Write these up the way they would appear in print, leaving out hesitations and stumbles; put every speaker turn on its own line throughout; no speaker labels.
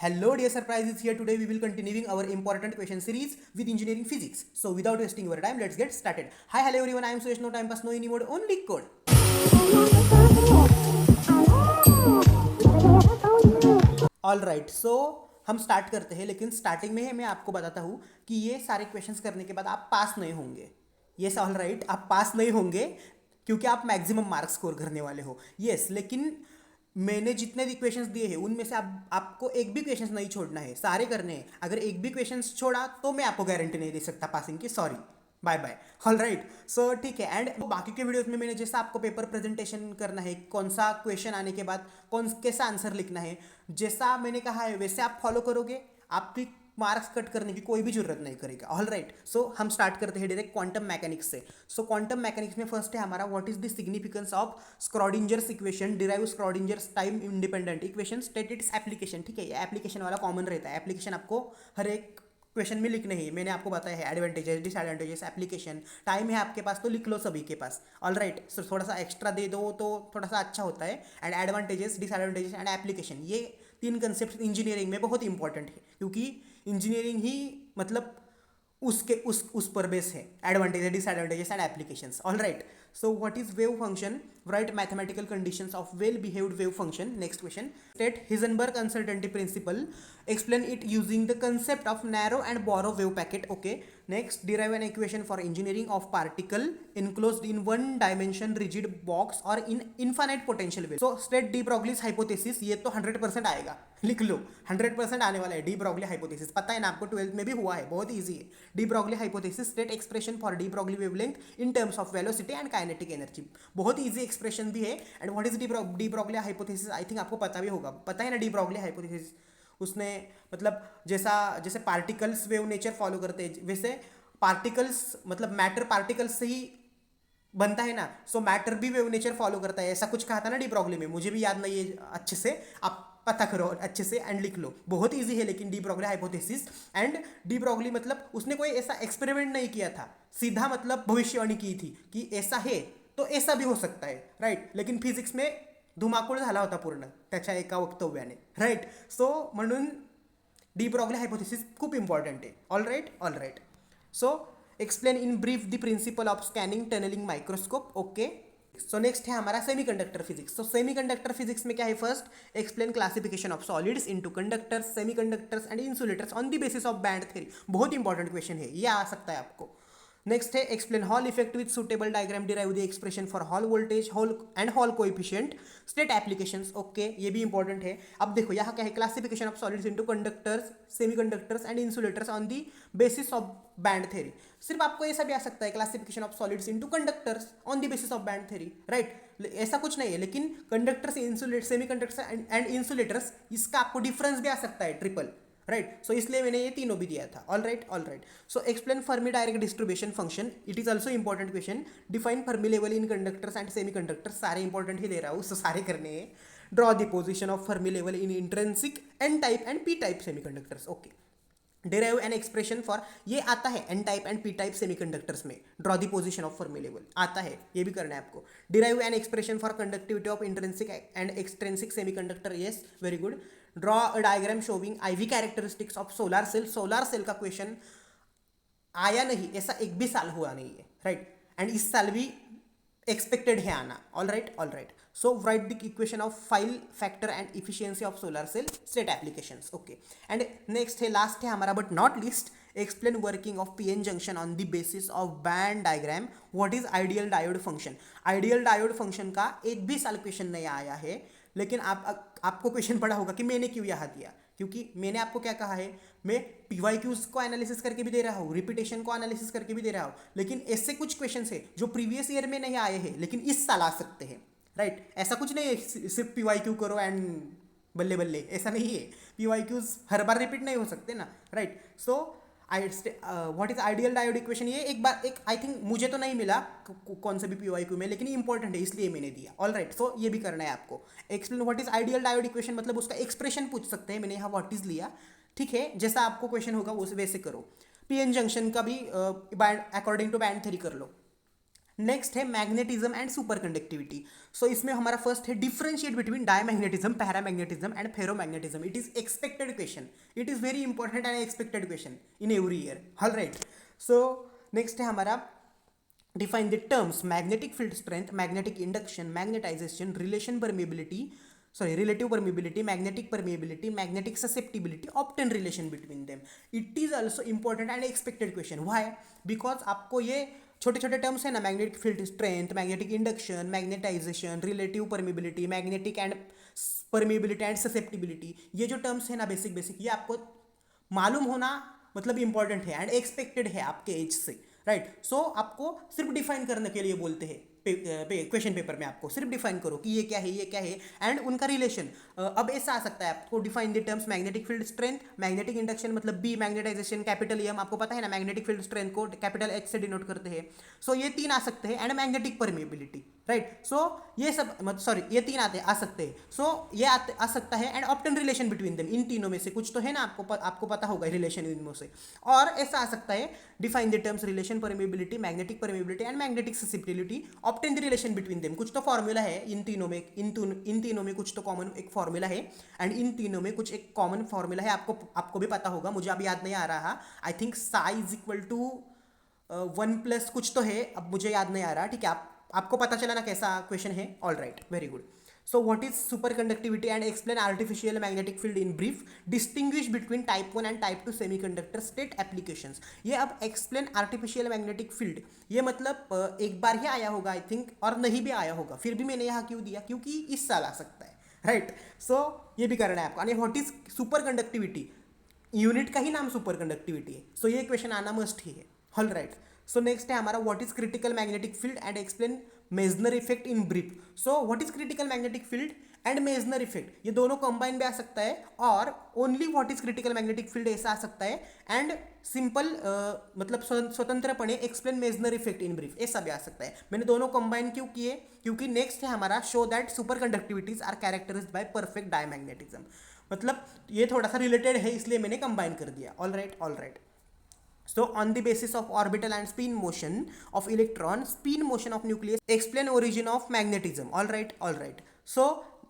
Hello dear surprises, here today we will continuing our important question series with engineering physics. So without wasting your time, let's get started. Hi, hello everyone, I am Suresh, no time pass, no any mode, only code. All right, so हम start करते हैं, लेकिन starting में मैं आपको बताता हूँ कि ये सारे क्वेश्चंस करने के बाद आप पास नहीं होंगे. यस, ऑल राइट, आप पास नहीं होंगे क्योंकि आप मैक्सिमम मार्क्स स्कोर करने वाले हो. यस, लेकिन मैंने जितने भी क्वेश्चंस दिए हैं उनमें से आपको एक भी क्वेश्चंस नहीं छोड़ना है, सारे करने हैं. अगर एक भी क्वेश्चंस छोड़ा तो मैं आपको गारंटी नहीं दे सकता पासिंग की, sorry, bye bye. All right, so ठीक है. एंड बाकी के वीडियोस में मैंने जैसा आपको पेपर प्रेजेंटेशन करना है, कौन सा क्वेश्चन आने के बाद कौन कैसा आंसर लिखना है, जैसा मैंने कहा है वैसे आप फॉलो करोगे, आपकी मार्क्स कट करने की कोई भी जरूरत नहीं करेगा. ऑल राइट, सो हम स्टार्ट करते हैं डायरेक्ट क्वांटम मैकेनिक्स से. सो क्वांटम मैकेनिक्स में फर्स्ट है हमारा what is the significance of Schrodinger's equation, derive Schrodinger's time independent equation, state its application. ठीक है, ये एप्लीकेशन वाला कॉमन रहता है. एप्लीकेशन आपको हर एक क्वेश्चन में लिखने ही, मैंने आपको बताया है एडवांटेजेस डिसएडवांटेजेस एप्लीकेशन. टाइम है आपके पास तो लिख लो सभी के पास. ऑल राइट, सो थोड़ा सा एक्स्ट्रा दे दो तो थोड़ा सा अच्छा होता है. And advantages disadvantages and application, ये तीन कंसेप्ट इंजीनियरिंग में बहुत इंपॉर्टेंट है, क्योंकि इंजीनियरिंग ही मतलब उस पर बेस है. Advantages disadvantages and applications. All right, so what is wave function? Write mathematical conditions of well behaved wave function. Next question, state Heisenberg uncertainty principle, explain it using the concept of narrow and borrow wave packet. Okay, next, derive an equation for engineering of particle enclosed in one dimension rigid box or in infinite potential wave. So state de Broglie's hypothesis. ये तो 100% आएगा, लिख लो, 100% आने वाला है. De Broglie hypothesis पता है ना आपको, 12th में भी हुआ है, बहुत ईजी है. De Broglie hypothesis, state expression for de Broglie wavelength in terms of velocity and kinetic energy. बहुत ईजी एक्सप्रेशन भी है. And what is de Broglie hypothesis, I think आपको पता भी होगा, पता है ना डी ब्रॉगली हाइपोथेसिस. उसने मतलब जैसा जैसे पार्टिकल्स वेव नेचर फॉलो करते हैं, वैसे पार्टिकल्स मतलब मैटर पार्टिकल्स से ही बनता है ना. सो मैटर भी वेव नेचर फॉलो करता है, ऐसा कुछ कहा था ना डी ब्रॉगली में, मुझे भी याद नहीं है अच्छे से, आप पता करो अच्छे से एंड लिख लो. बहुत इजी है लेकिन de Broglie hypothesis. And de Broglie मतलब उसने कोई ऐसा एक्सपेरिमेंट नहीं किया था, सीधा मतलब भविष्यवाणी की थी कि ऐसा है तो ऐसा भी हो सकता है. राइट, लेकिन फिजिक्स में धुमाकूळ झाला होता पूर्ण त्याच्या एका वक्तव्याने. राइट, सो म्हणून डी ब्रॉगली हायपोथेसिस खूप इम्पॉर्टंट आहे. All right, all right, so explain in brief the principle of scanning tunnelling microscope. Okay, so next है हमारा सेमीकंडक्टर फिजिक्स. तो सेमीकंडक्टर फिजिक्स में क्या है, first explain classification of solids into conductors, semiconductors and insulators on the basis of band theory. बहुत important question है, ये आ सकता है आपको. नेक्स्ट है explain Hall effect with suitable diagram, derive the expression for hall voltage hall and hall coefficient, state applications. Okay, ये भी इंपॉर्टेंट है. अब देखो यहाँ क्या है, classification of solids into conductors, semiconductors and insulators on the basis of band theory. सिर्फ आपको ऐसा भी आ सकता है, classification of solids into conductors on the basis of band theory. Right, ऐसा कुछ नहीं है, लेकिन conductors insulate semiconductors and insulators, इसका आपको डिफरेंस भी आ सकता है, ट्रिपल. राइट, सो इसलिए मैंने ये तीनों भी दिया था. All right, all right, so explain Fermi Dirac distribution function, it is also important question. Define Fermi level in conductors and semi conductors, सारे इंपॉर्टेंट ही दे रहा हूँ, सो सारे करने हैं. Draw the position of Fermi level in intrinsic N type and P type semi conductors. Okay, derive an expression for, ये आता है N type and P type semiconductors में, draw the position of Fermi level आता है, ये भी करना है आपको. Derive an expression for conductivity of intrinsic and extrinsic semiconductor. Yes, very good. Draw a diagram showing IV characteristics of solar cell. Solar cell का question आया नहीं, ऐसा एक भी साल हुआ नहीं है. राइट, एंड इस साल भी एक्सपेक्टेड है आना. All right, all right, so write the equation of fill factor and efficiency of solar cell, state applications. Okay, and next है, लास्ट है हमारा but not least, explain working of PN junction on the basis of band diagram. What is ideal diode function. Ideal diode function का एक भी साल question नहीं आया है, लेकिन आपको क्वेश्चन पड़ा होगा कि मैंने क्यों यहाँ दिया, क्योंकि मैंने आपको क्या कहा है, मैं PYQs को एनालिसिस करके भी दे रहा हूँ, रिपीटेशन को एनालिसिस करके भी दे रहा हूँ, लेकिन ऐसे कुछ क्वेश्चन है जो प्रीवियस ईयर में नहीं आए हैं लेकिन इस साल आ सकते हैं. राइट, ऐसा कुछ नहीं है सिर्फ PYQ करो एंड बल्ले बल्ले, ऐसा नहीं है. PYQs हर बार रिपीट नहीं हो सकते ना. Right, so what is ideal diode equation, ये एक बार एक आई थिंक मुझे तो नहीं मिला कौन से भी PYQ में, लेकिन इंपॉर्टेंट है इसलिए मैंने दिया. ऑल राइट, सो ये भी करना है आपको. Explain what is ideal diode equation, मतलब उसका एक्सप्रेशन पूछ सकते हैं, मैंने यहाँ व्हाट इज लिया. ठीक है, जैसा आपको क्वेश्चन होगा वो वैसे करो. PN जंक्शन का भी अकॉर्डिंग टू बैंड थ्योरी कर लो. नेक्स्ट है magnetism and superconductivity. So इसमें हमारा फर्स्ट है differentiate between diamagnetism, paramagnetism and ferromagnetism. It is expected question, it is very important and expected question in every year. All right, so next है हमारा define the terms magnetic field strength, magnetic induction, magnetization, relative permeability, magnetic permeability, magnetic susceptibility, obtain relation between them. It is also important and expected question. Why? Because आपको ये छोटे छोटे terms है ना, magnetic field strength, magnetic induction, magnetization, relative permeability, magnetic and permeability and susceptibility, ये जो terms है ना बेसिक ये आपको मालूम होना मतलब इंपॉर्टेंट है एंड एक्सपेक्टेड है आपके एज से, राइट। सो आपको सिर्फ डिफाइन करने के लिए बोलते हैं क्वेश्चन पेपर में, आपको सिर्फ डिफाइन करो कि ये क्या है, ये क्या है एंड उनका रिलेशन। अब ऐसा आ सकता है आपको define the terms magnetic field strength, magnetic induction मतलब बी, मैग्नेटाइजेशन कैपिटल एम, आपको पता है ना मैग्नेटिक फील्ड स्ट्रेंथ को कैपिटल एच से डिनोट करते हैं। सो ये तीन आ सकते हैं एंड मैग्नेटिक परमेबिलिटी, राइट। सो ये सब ये तीन आ सकते हैं। सो ये आ सकता है and obtain relation between them, इन तीनों में से कुछ तो है ना, आपको पता होगा रिलेशन इनमें से। और ऐसा आ सकता है define the terms relation permeability, magnetic permeability and magnetic susceptibility, obtain the relation between them. कुछ तो फॉर्मूला है इन तीनों में, इन तीनों में कुछ तो कॉमन एक फॉर्मूला है एंड इन तीनों में कुछ एक कॉमन फॉर्मूला है, आपको भी पता होगा, मुझे अभी याद नहीं आ रहा। I think psi is equal to 1 plus कुछ तो है, अब मुझे याद नहीं आ रहा, ठीक है। आपको पता चला ना कैसा क्वेश्चन है, all right, very good. So what is super conductivity and explain artificial magnetic field in brief, distinguish between type 1 and type 2 semiconductor state applications. ये अब एक्सप्लेन आर्टिफिशियल मैग्नेटिक फील्ड, ये मतलब एक बार ही आया होगा आई थिंक, और नहीं भी आया होगा, फिर भी मैंने यहाँ क्यों दिया, क्योंकि इस साल आ सकता है, राइट। सो ये भी करना है आपको। और what is super conductivity, unit का ही नाम सुपर कंडक्टिविटी है, सो ये क्वेश्चन आना मस्ट ही है, ऑल राइट। सो नेक्स्ट है हमारा what is critical magnetic field and explain Meissner effect in brief. So what is critical magnetic field and Meissner effect, ये दोनों कंबाइन भी आ सकता है, और only what is critical magnetic field ऐसा आ सकता है एंड सिंपल मतलब स्वतंत्रपणे explain Meissner effect in brief ऐसा भी आ सकता है। मैंने दोनों कंबाइन क्यों किए, क्योंकि नेक्स्ट है हमारा show that superconductivities are characterized by perfect diamagnetism, मतलब ये थोड़ा सा रिलेटेड है इसलिए मैंने कंबाइन कर दिया, all right, all right. So on the basis of orbital and spin motion of electron, spin motion of nucleus, explain origin of magnetism. All right, all right. So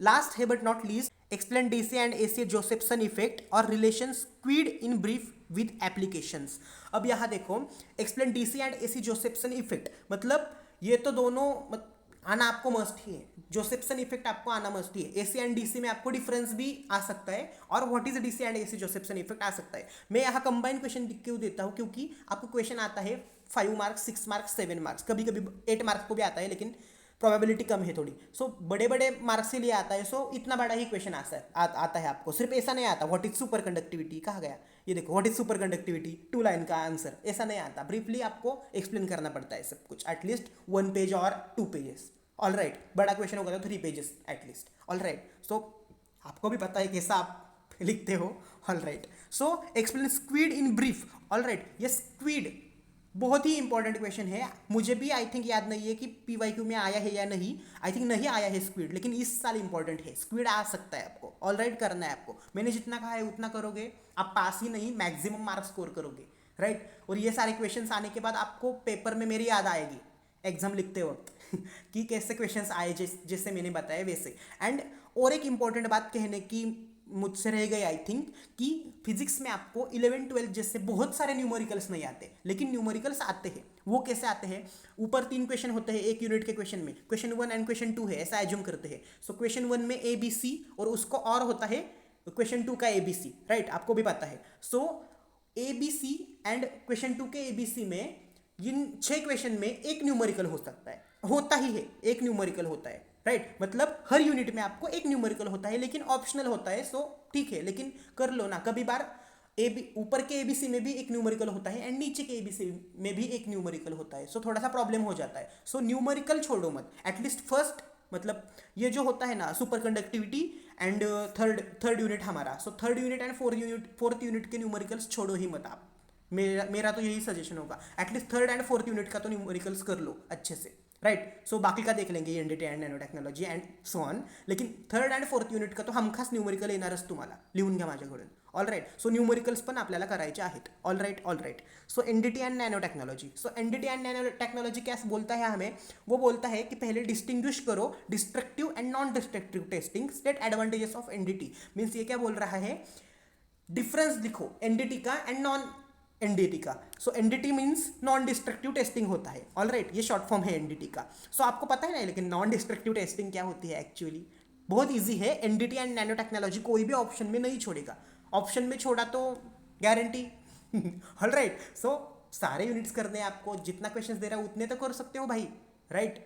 last here but not least, explain DC and AC Josephson effect or relation squid in brief with applications. अब यहाँ देखो explain DC and AC Josephson effect, मतलब ये तो दोनों आना आपको must ही है, जोसेफ्सन इफेक्ट आपको आना मस्ट ही है। एसी एंड डीसी में आपको डिफरेंस भी आ सकता है, और what is DC and AC Josephson effect आ सकता है। मैं यहाँ कंबाइन क्वेश्चन क्यों देता हूँ, क्योंकि आपको क्वेश्चन आता है 5 मार्क्स, 6 मार्क्स, 7 मार्क्स, कभी कभी 8 मार्क्स को भी आता है, लेकिन प्रोबेबिलिटी कम है थोड़ी। सो बड़े बड़े मार्क्स के लिए आता है, सो इतना बड़ा ही क्वेश्चन आता है आपको, सिर्फ ऐसा नहीं आता व्हाट इज सुपर कंडक्टिविटी, कहा गया ये देखो what is super conductivity 2 line का आंसर, ऐसा नहीं आता। ब्रीफली आपको एक्सप्लेन करना पड़ता है सब कुछ, एटलीस्ट 1 पेज और 2 पेजेस, ऑल राइट। बड़ा क्वेश्चन होगा तो 3 पेजेस एटलीस्ट, ऑल राइट। सो आपको भी पता है कैसा आप लिखते हो, all right. So explain squid in brief, all right. ये स्क्विड बहुत ही इंपॉर्टेंट क्वेश्चन है, मुझे भी आई थिंक याद नहीं है कि PYQ में आया है या नहीं, आई थिंक नहीं आया है स्क्विड, लेकिन इस साल इंपॉर्टेंट है, स्क्विड आ सकता है आपको, ऑल राइट। करना है आपको, मैंने जितना कहा है उतना करोगे, आप पास ही नहीं मैक्सिमम मार्क्स स्कोर करोगे, राइट। और ये सारे क्वेश्चंस आने के बाद आपको पेपर में मेरी याद आएगी एग्जाम लिखते वक्त कि कैसे क्वेश्चंस आए, जैसे मैंने बताया वैसे। एंड और एक इंपॉर्टेंट बात कहने की मुझसे रह गई आई थिंक, कि फिजिक्स में आपको 11-12 जैसे बहुत सारे न्यूमेरिकल्स नहीं आते, लेकिन न्यूमेरिकल्स आते हैं। वो कैसे आते हैं, ऊपर 3 क्वेश्चन होते हैं एक यूनिट के क्वेश्चन में, क्वेश्चन 1 एंड क्वेश्चन 2 है, ऐसा एज्यूम करते हैं। सो क्वेश्चन 1 में ABC और उसको और होता है क्वेश्चन 2 का ABC, राइट, आपको भी पता है। सो ABC एंड क्वेश्चन 2 के ABC में इन 6 क्वेश्चन में एक न्यूमेरिकल हो सकता है, होता ही है, एक न्यूमेरिकल होता है, राइट। मतलब हर यूनिट में आपको एक न्यूमेरिकल होता है, लेकिन ऑप्शनल होता है, सो ठीक है, लेकिन कर लो ना। कभी बार ऊपर के ABC में भी एक न्यूमेरिकल होता है एंड नीचे के ABC में भी एक न्यूमेरिकल होता है, सो थोड़ा सा प्रॉब्लम हो जाता है। सो न्यूमेरिकल छोड़ो मत, एटलीस्ट फर्स्ट, मतलब ये जो होता है ना superconductivity and third unit हमारा, so third unit and fourth unit के न्यूमेरिकल्स छोड़ो ही मत आप, मेरा तो यही सजेशन होगा। At least third and fourth unit का तो न्यूमेरिकल्स कर लो अच्छे से, राइट। सो बाकी का देख लेंगे NDT and nano technology and so on, लेकिन थर्ड एंड फोर्थ यूनिट का तो हमखास न्यूमेरिकल येणारच तुम्हाला, लिहून घ्या माझ्याकडून, ऑल राईट. सो न्यूमरिकल्स पण आपल्याला करायचे आहेत. All right. So NDT and nano technology. So NDT and nano technology क्या बोलता है हमें, वो बोलता है कि पहले डिस्टिंग्विश करो destructive and non destructive testing, state advantages of NDT. Means ये क्या बोल रहा है, डिफरेंस लिखो एनडीटी का एंड नॉन एनडीटी का. So NDT means non destructive testing होता है. ऑल राइट, ये शॉर्ट फॉर्म है एनडीटी का. सो आपको पता है ना, लेकिन नॉन डिस्ट्रक्टिव टेस्टिंग क्या होती है एक्चुअली. बहुत ईजी है. एनडीटी एंड नैनो टेक्नोलॉजी कोई भी ऑप्शन में नहीं छोड़ेगा. ऑप्शन में छोड़ा तो गारंटी. All right. सो सारे यूनिट्स करने हैं आपको, जितना क्वेश्चन दे रहा है उतने तो कर सकते हो भाई. राइट.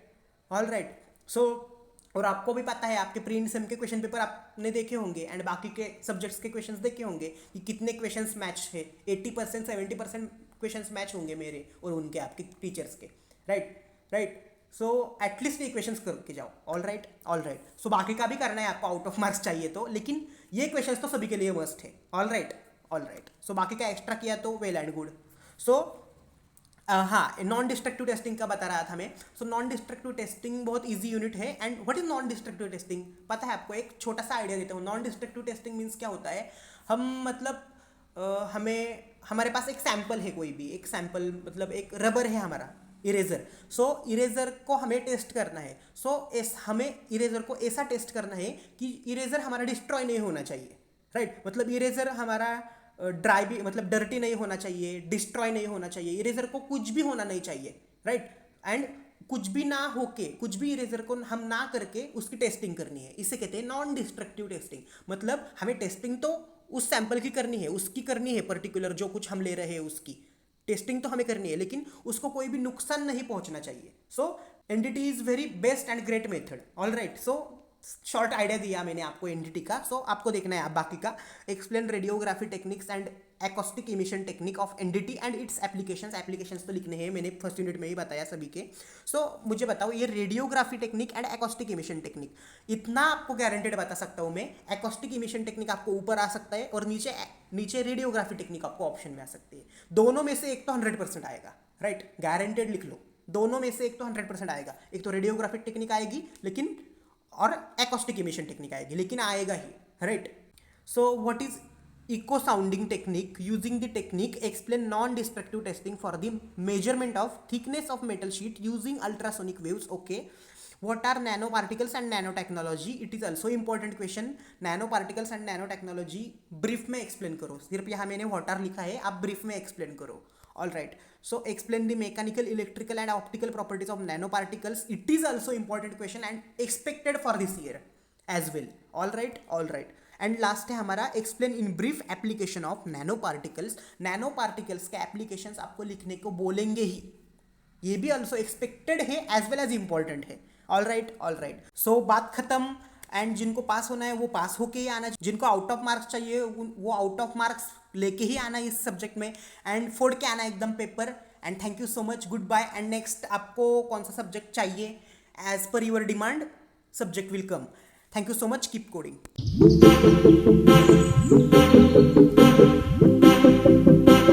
All right. सो और आपको भी पता है, आपके प्री सेम के क्वेश्चन पेपर आपने देखे होंगे एंड बाकी के सब्जेक्ट्स के क्वेश्चंस देखे होंगे कि कितने क्वेश्चंस मैच है. 80% 70% क्वेश्चंस मैच होंगे मेरे और उनके, आपके टीचर्स के. राइट. सो एटलीस्ट ये क्वेश्चंस करके जाओ. All right. सो बाकी का भी करना है आपको, आउट ऑफ मार्क्स चाहिए तो, लेकिन ये क्वेश्चंस तो सभी के लिए मस्ट है. All right. सो बाकी का एक्स्ट्रा किया तो वेल एंड गुड. सो हाँ, नॉन डिस्ट्रक्टिव टेस्टिंग का बता रहा था मैं. सो नॉन डिस्ट्रक्टिव टेस्टिंग बहुत इजी यूनिट है. And what is non destructive testing पता है आपको? एक छोटा सा आइडिया देता हूँ. नॉन डिस्ट्रक्टिव टेस्टिंग मीन्स क्या होता है, हम मतलब हमारे पास एक सैंपल है, कोई भी एक सैंपल, मतलब एक रबर है हमारा, इरेजर. सो इरेजर को हमें टेस्ट करना है. हमें इरेजर को ऐसा टेस्ट करना है कि इरेजर हमारा डिस्ट्रॉय नहीं होना चाहिए. राइट. मतलब इरेजर हमारा ड्राई भी, मतलब डर्टी नहीं होना चाहिए, डिस्ट्रॉय नहीं होना चाहिए, इरेजर को कुछ भी होना नहीं चाहिए. राइट. एंड कुछ भी ना होके, कुछ भी इरेजर को हम ना करके उसकी टेस्टिंग करनी है. इसे कहते हैं नॉन डिस्ट्रक्टिव टेस्टिंग. मतलब हमें टेस्टिंग तो उस सैंपल की करनी है, उसकी करनी है, पर्टिकुलर जो कुछ हम ले रहे हैं उसकी टेस्टिंग तो हमें करनी है, लेकिन उसको कोई भी नुकसान नहीं पहुंचना चाहिए. So NDT is very best and great method. All right. So short idea दिया मैंने आपको एनडीटी का. सो आपको देखना है आप बाकी का. Explain radiography techniques and acoustic emission technique of NDT and it's applications तो लिखने हैं, मैंने फर्स्ट यूनिट में ही बताया सभी के. सो मुझे बताओ, ये radiography technique and acoustic emission technique, इतना आपको गारंटेड बता सकता हूँ मैं. एकॉस्टिक इमिशन टेक्निक आपको ऊपर आ सकता है और नीचे रेडियोग्राफी टेक्निक आपको ऑप्शन में आ सकती है. दोनों में से एक तो 100% आएगा. राइट. गारंटेड लिख लो, दोनों में से एक तो 100% आएगा. एक तो रेडियोग्राफिक टेक्निक आएगी लेकिन, और एकॉस्टिक इमिशन टेक्निक आएगी, लेकिन आएगा ही. Right. So what is echo sounding technique? Using the technique explain non destructive testing for the measurement of thickness of metal sheet using ultrasonic waves. Okay. What are nanoparticles and nanotechnology? It is also important question. Nanoparticles and nanotechnology brief में explain करो. सिर्फ यहाँ मैंने water लिखा है, आप brief में explain करो. All right. So explain the mechanical, electrical and optical properties of nanoparticles. It is also important question and expected for this year as well. All right. And last है हमारा explain in brief application of nano particles. Nano particles के applications आपको लिखने को बोलेंगे ही, ये भी ऑल्सो एक्सपेक्टेड है एज वेल एज इंपॉर्टेंट है. All right. सो बात खत्म. एंड जिनको पास होना है वो पास होके ही आना, जिनको आउट ऑफ मार्क्स चाहिए वो आउट ऑफ मार्क्स लेके ही आना इस सब्जेक्ट में, एंड फोड़ के आना एकदम paper. And thank you so much, goodbye. And next आपको कौन सा सब्जेक्ट चाहिए, as per your demand subject will come. Thank you so much. Keep coding.